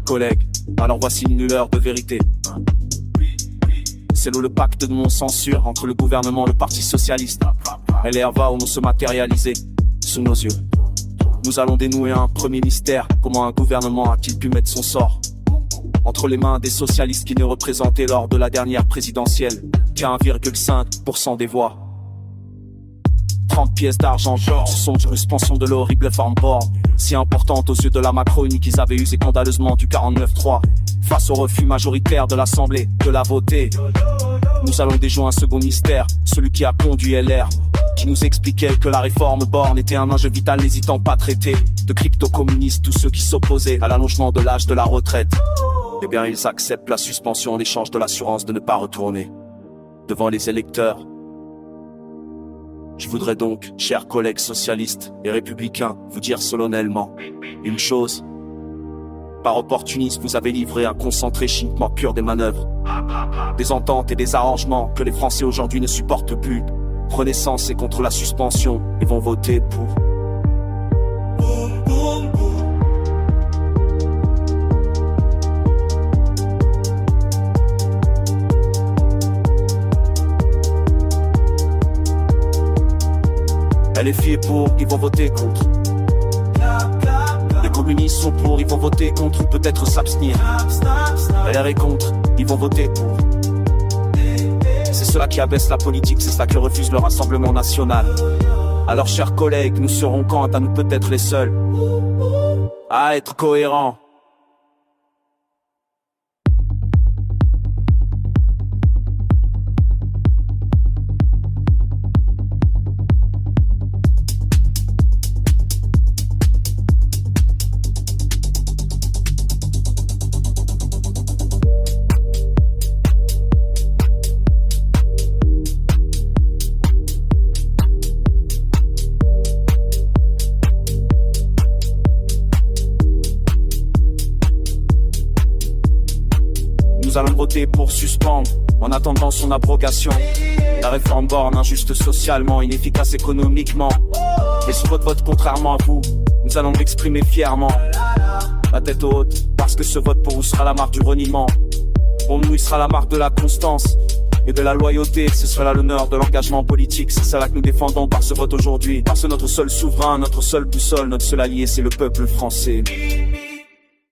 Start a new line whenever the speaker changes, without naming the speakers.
chers collègues, alors voici une lueur de vérité. C'est le pacte de non-censure entre le gouvernement et le Parti Socialiste. Et l'ère va où nous se matérialiser sous nos yeux. Nous allons dénouer un premier mystère. Comment un gouvernement a-t-il pu mettre son sort entre les mains des socialistes qui ne représentaient lors de la dernière présidentielle qu'à 1,5% des voix. 30 pièces d'argent, ce sont une suspension de l'horrible forme borne, si importante aux yeux de la Macronie qu'ils avaient usé scandaleusement du 49.3. Face au refus majoritaire de l'Assemblée de la voter, nous allons déjouer un second mystère, celui qui a conduit LR, qui nous expliquait que la réforme Borne était un enjeu vital n'hésitant pas à traiter de crypto-communistes tous ceux qui s'opposaient à l'allongement de l'âge de la retraite. Eh bien, ils acceptent la suspension en échange de l'assurance de ne pas retourner devant les électeurs. Je voudrais donc, chers collègues socialistes et républicains, vous dire solennellement une chose. Par opportunisme, vous avez livré un concentré chimiquement pur des manœuvres, des ententes et des arrangements que les Français aujourd'hui ne supportent plus. Renaissance est contre la suspension et vont voter pour. Les filles pour, ils vont voter contre. Les communistes sont pour, ils vont voter contre ou peut-être s'abstenir. LR est contre, ils vont voter pour. C'est cela qui abaisse la politique, c'est cela que refuse le Rassemblement national. Alors chers collègues, nous serons quant à nous peut-être les seuls à être cohérents. Nous allons voter pour suspendre, en attendant son abrogation, la réforme Borne, injuste socialement, inefficace économiquement. Et sur votre vote, contrairement à vous, nous allons l'exprimer fièrement, la tête haute, parce que ce vote pour vous sera la marque du reniement. Pour nous, il sera la marque de la constance et de la loyauté. Ce sera l'honneur de l'engagement politique. C'est cela que nous défendons par ce vote aujourd'hui. Parce que notre seul souverain, notre seule boussole, notre seul allié, c'est le peuple français.